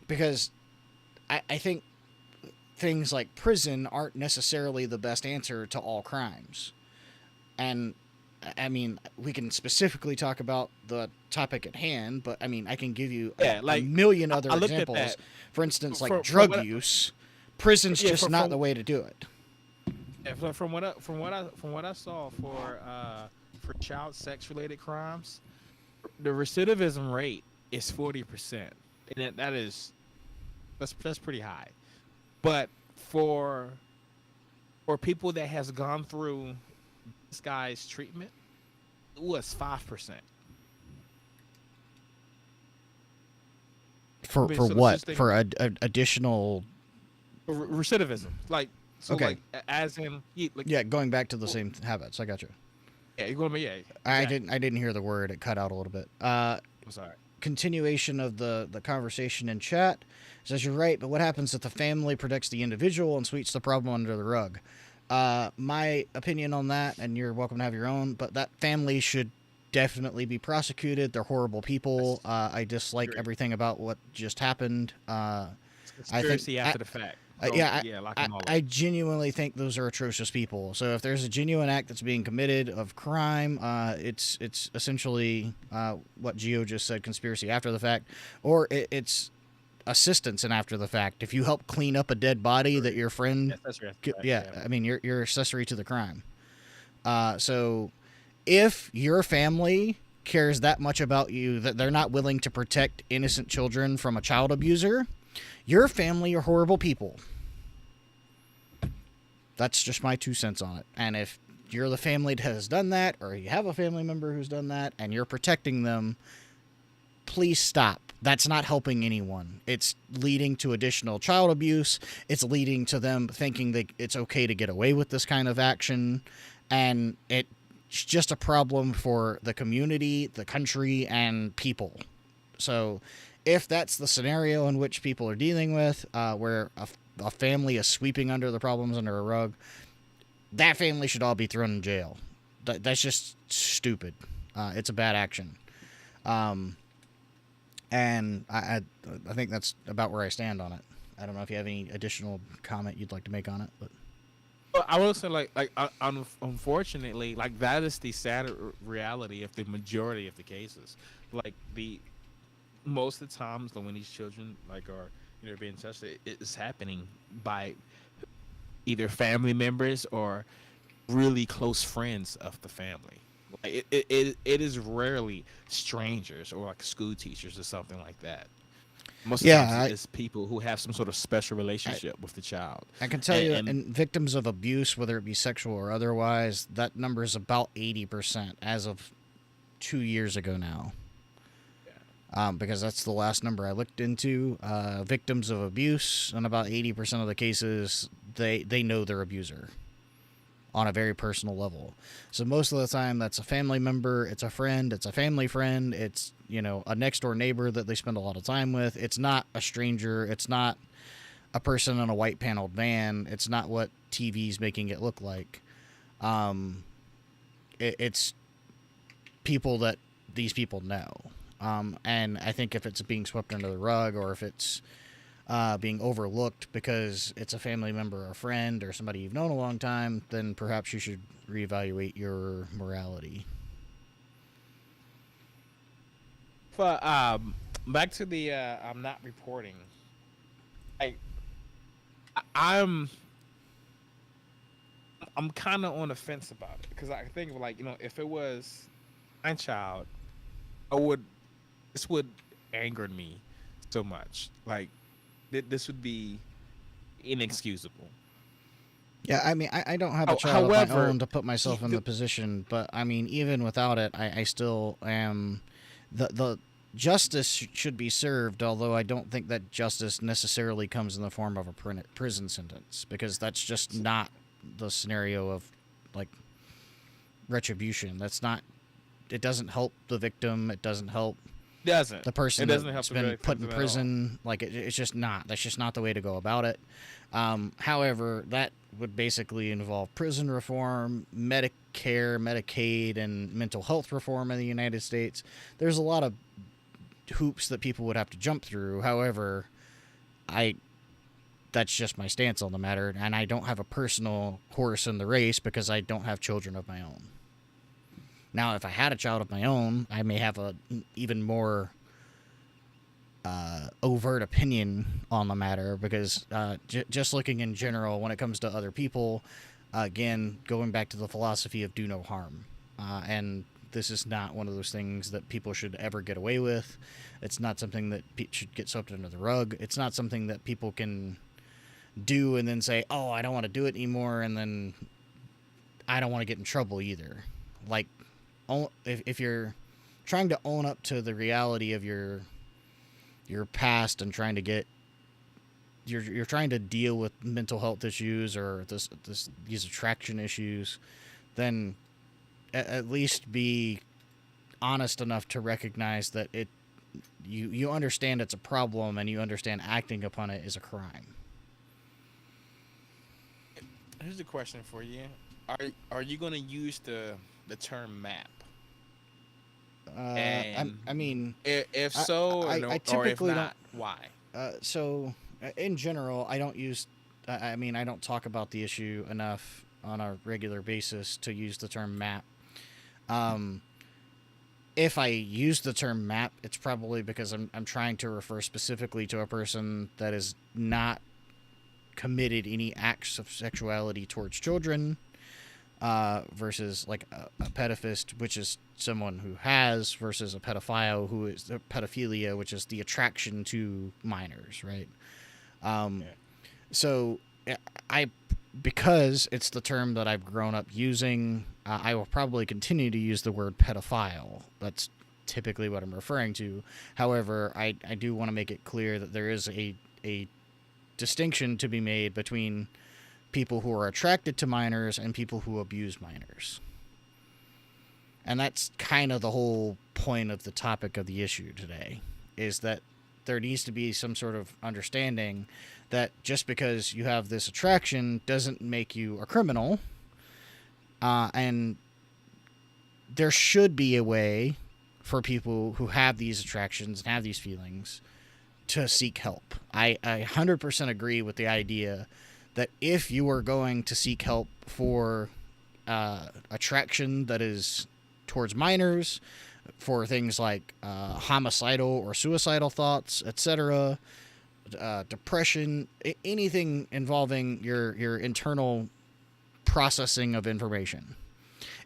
Because I think things like prison aren't necessarily the best answer to all crimes. And I mean, we can specifically talk about the topic at hand, but I mean, I can give you a million other I looked at examples. that. For instance, like From drug use. Prison's Yeah, just from- not from- the way to do it. Yeah, from what I saw for child sex related crimes, the recidivism rate is 40%, and that's pretty high. But for people that has gone through this guy's treatment, it was 5%. For So the what? system- For additional. Recidivism, like, so, Okay. like, as in, like, Yeah, going back to the same habits. I got you. yeah, you're going to be, yeah. I exactly. didn't hear the word. It cut out a little bit. I'm sorry. Continuation of the conversation in chat says you're right, but what happens if the family protects the individual and sweeps the problem under the rug? My opinion on that, and you're welcome to have your own, but that family should definitely be prosecuted. They're horrible people. That's I dislike great. everything about what just happened. It's I think, conspiracy after the fact. Yeah, lock I, them all up. I genuinely think those are atrocious people. So if there's a genuine act that's being committed of crime, it's essentially what Gio just said, conspiracy after the fact, or it's assistance in after the fact. If you help clean up a dead body that your friend, Yes, that's right. After the fact. yeah, Yeah. I mean you're accessory to the crime. So if your family cares that much about you that they're not willing to protect innocent children from a child abuser, your family are horrible people. That's just my 2 cents on it. And if you're the family that has done that, or you have a family member who's done that, and you're protecting them, please stop. That's not helping anyone. It's leading to additional child abuse. It's leading to them thinking that it's okay to get away with this kind of action. And it's just a problem for the community, the country, and people. So if that's the scenario in which people are dealing with, where a family is sweeping under the problems under a rug, that family should all be thrown in jail. That's just stupid. It's a bad action. And I think that's about where I stand on it. I don't know if you have any additional comment you'd like to make on it, but Well, I will say, unfortunately, like that is the sad reality of the majority of the cases. Like the most of the times, when these children like are being touched, it is happening by either family members or really close friends of the family. Like it is rarely strangers or like school teachers or something like that. Most of the times, yeah, it's people who have some sort of special relationship with the child, I can tell you, and and victims of abuse, whether it be sexual or otherwise, that number is about 80% as of 2 years ago now. Because that's the last number I looked into. Victims of abuse, in about 80% of the cases, they know their abuser on a very personal level. So most of the time, that's a family member, it's a friend, it's a family friend, it's a next door neighbor that they spend a lot of time with. It's not a stranger. It's not a person in a white paneled van. It's not what TV's making it look like. It's people that these people know. And I think if it's being swept under the rug, or if it's being overlooked because it's a family member or friend or somebody you've known a long time, then perhaps you should reevaluate your morality. but back to the I'm not reporting. Like I'm I'm kind of on the fence about it because I think like if it was my child, I would this would anger me so much. Like this would be inexcusable. Yeah, I mean, I don't have a child of my However, own to put e- myself in the- the position, but I mean, even without it, I still am. The justice should be served, although I don't think that justice necessarily comes in the form of a prison sentence, because that's just not the scenario of like retribution. That's not. It doesn't help the victim. It doesn't help doesn't the it person doesn't help that's the been put victims in at all. prison. Like it's just not. That's just not the way to go about it. However, that would basically involve prison reform, Medicare, Medicaid, and mental health reform in the United States. There's a lot of hoops that people would have to jump through. However, I that's just my stance on the matter, and I don't have a personal horse in the race because I don't have children of my own. Now, if I had a child of my own, I may have a even more overt opinion on the matter, because just looking in general when it comes to other people, again, going back to the philosophy of do no harm. And this is not one of those things that people should ever get away with. It's not something that should get swept under the rug. It's not something that people can do and then say, oh, I don't want to do it anymore, and then I don't want to get in trouble either. Like, if you're trying to own up to the reality of your past and trying to get you're trying to deal with mental health issues or these attraction issues, then at least be honest enough to recognize that you understand it's a problem, and you understand acting upon it is a crime. Here's a question for you: Are you going to use the term map? And I mean, if I, so, I or if typically don't. not, why? In general, I don't use. I mean, I don't talk about the issue enough on a regular basis to use the term map. Um, if I use the term map, it's probably because I'm trying to refer specifically to a person that is not committed any acts of sexuality towards children, versus like a pedophist, which is someone who has, versus a pedophile, who is pedophilia, which is the attraction to minors, right? Um, Yeah. so I, because it's the term that I've grown up using, I will probably continue to use the word pedophile. That's typically what I'm referring to. However, I do want to make it clear that there is a distinction to be made between people who are attracted to minors and people who abuse minors. And that's kind of the whole point of the topic of the issue today, is that there needs to be some sort of understanding that just because you have this attraction doesn't make you a criminal. And there should be a way for people who have these attractions and have these feelings to seek help. I 100% agree with the idea that if you are going to seek help for attraction that is towards minors, for things like homicidal or suicidal thoughts, etc., depression, anything involving your internal processing of information.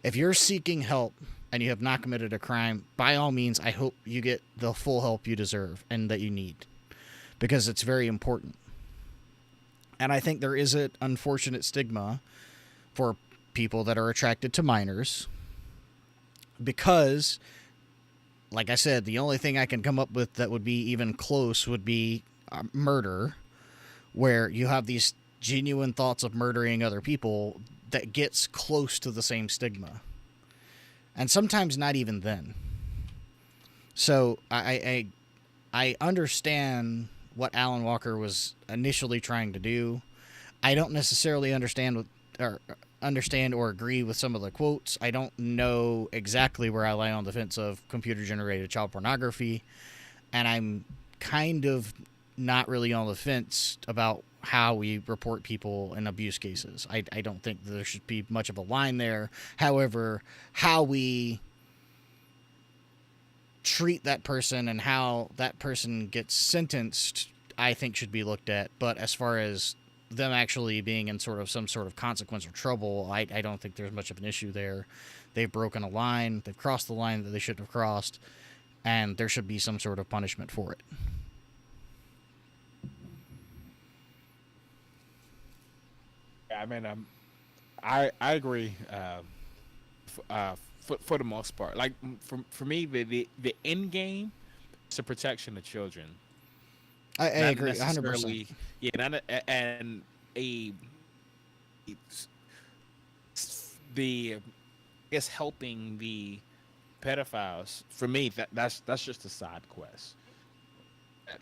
If you're seeking help and you have not committed a crime, by all means, I hope you get the full help you deserve and that you need, because it's very important. And I think there is an unfortunate stigma for people that are attracted to minors because, like I said, the only thing I can come up with that would be even close would be murder, where you have these genuine thoughts of murdering other people that gets close to the same stigma. And sometimes not even then. So I understand what Alan Walker was initially trying to do. I don't necessarily understand or agree with some of the quotes. I don't know exactly where I lie on the fence of computer generated child pornography, and I'm kind of not really on the fence about how we report people in abuse cases. I don't think there should be much of a line there. However, how we treat that person and how that person gets sentenced, I think should be looked at. But as far as them actually being in sort of some sort of consequence or trouble, I don't think there's much of an issue there. They've broken a line, they've crossed the line that they shouldn't have crossed, and there should be some sort of punishment for it. I mean, I agree. For the most part, like for me, the end game is the protection of children, I not agree 100%. necessarily. Yeah, and a the I guess helping the pedophiles. For me, that's just a side quest that,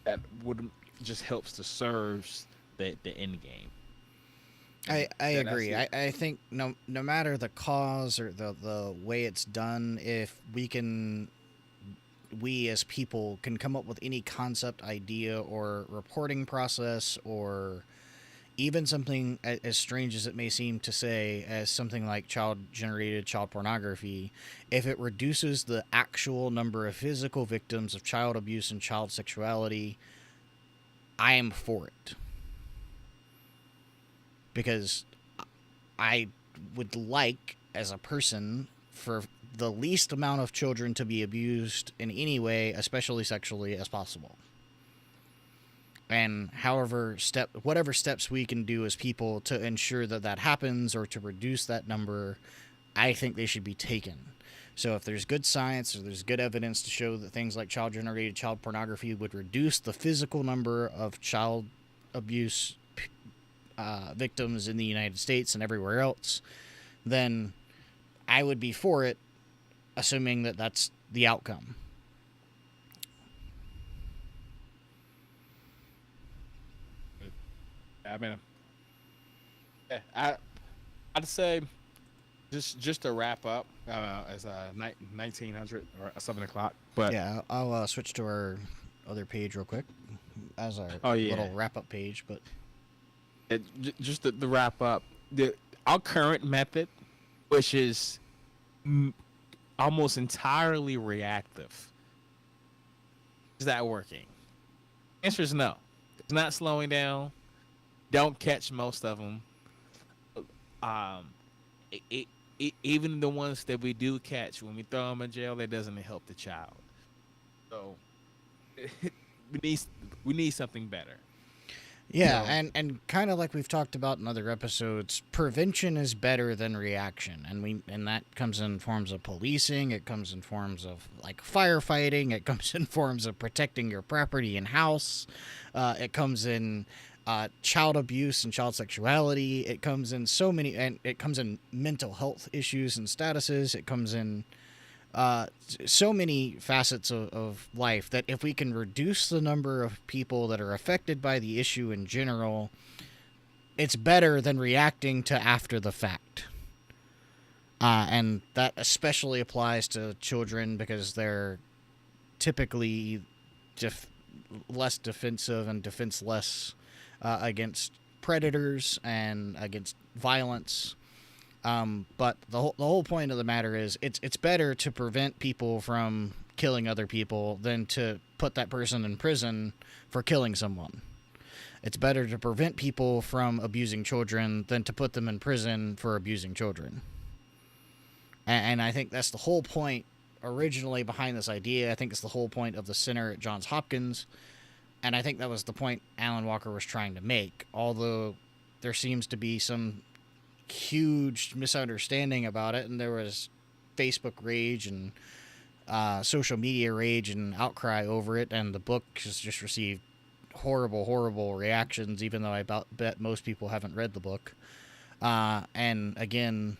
that would just helps to serve the end game. And I that's agree. it. I think no matter the cause or the way it's done, if we as people can come up with any concept, idea, or reporting process, or even something as strange as it may seem to say, as something like child generated child pornography, if it reduces the actual number of physical victims of child abuse and child sexuality, I am for it. Because I would like, as a person, for the least amount of children to be abused in any way, especially sexually, as possible. And whatever steps we can do as people to ensure that that happens or to reduce that number, I think they should be taken. So if there's good science or there's good evidence to show that things like child-generated child pornography would reduce the physical number of child abuse victims in the United States and everywhere else, then I would be for it, assuming that that's the outcome. I mean, yeah, I'd say just to wrap up. as 1900 or 7 o'clock. But Yeah, I'll switch to our other page real quick as our oh yeah, little wrap up page. But just to wrap up, our current method, which is mm, almost entirely reactive, is that working? Answer is no. It's not slowing down. Don't catch most of them. Um, it, even the ones that we do catch, when we throw them in jail, that doesn't help the child. So we need we need something better. yeah, So and kind of like we've talked about in other episodes, prevention is better than reaction, and that comes in forms of policing. It comes in forms of like firefighting. It comes in forms of protecting your property and house. It comes in child abuse and child sexuality. It comes in so many, and it comes in mental health issues and statuses. It comes in uh, so many facets of life that if we can reduce the number of people that are affected by the issue in general, it's better than reacting to after the fact. And that especially applies to children because they're typically def- less defensive and defenseless against predators and against violence. But the whole point of the matter is it's better to prevent people from killing other people than to put that person in prison for killing someone. It's better to prevent people from abusing children than to put them in prison for abusing children. And I think that's the whole point originally behind this idea. I think it's the whole point of the center at Johns Hopkins. And I think that was the point Alan Walker was trying to make. Although there seems to be some huge misunderstanding about it, and there was Facebook rage and social media rage and outcry over it, and the book has just received horrible reactions, even though I bet most people haven't read the book. And again,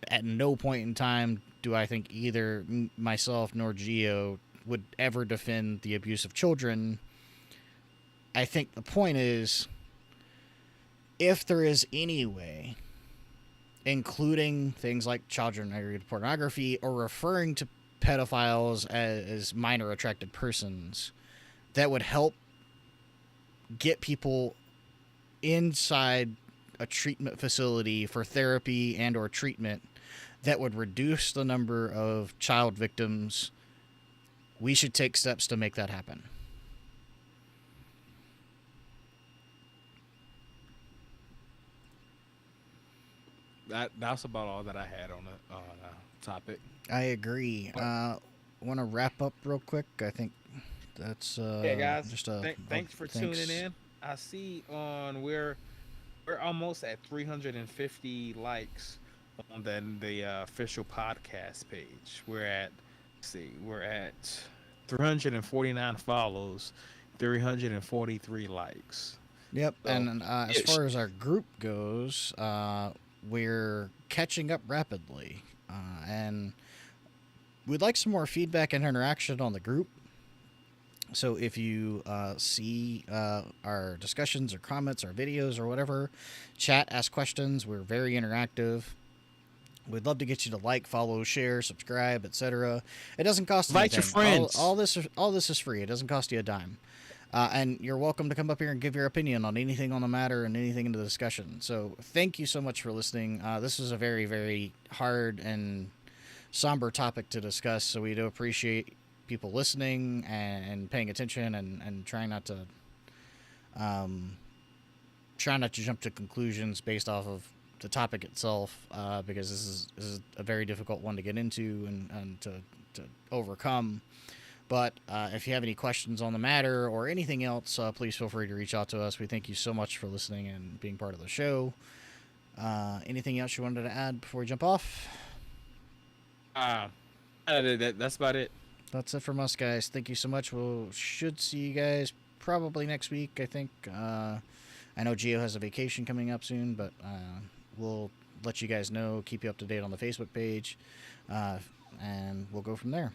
at no point in time do I think either myself nor Geo would ever defend the abuse of children. I think the point is, if there is any way, including things like child-generated pornography or referring to pedophiles as minor attracted persons, that would help get people inside a treatment facility for therapy and or treatment that would reduce the number of child victims, we should take steps to make that happen. that's about all that I had on the topic. I agree. Want to wrap up real quick? I think that's Yeah, guys. just a Thanks for tuning thanks. in. I see on we're almost at 350 likes on the official podcast page. We're at 349 follows, 343 likes. Yep, So and as it's far as our group goes, we're catching up rapidly, and we'd like some more feedback and interaction on the group. So if you see our discussions or comments or videos or whatever, chat, ask questions. We're very interactive. We'd love to get you to like, follow, share, subscribe, etc. It doesn't cost invite your anything. All, friends. all this all this is free. It doesn't cost you a dime. And you're welcome to come up here and give your opinion on anything on the matter and anything in the discussion. So thank you so much for listening. This is a very, very hard and somber topic to discuss, so we do appreciate people listening and paying attention and um, trying not to jump to conclusions based off of the topic itself, because this is a very difficult one to get into and to overcome. But if you have any questions on the matter or anything else, please feel free to reach out to us. We thank you so much for listening and being part of the show. Anything else you wanted to add before we jump off? Uh, that's about it. That's it from us, guys. Thank you so much. We should see you guys probably next week, I think. I know Gio has a vacation coming up soon, but we'll let you guys know, keep you up to date on the Facebook page, and we'll go from there.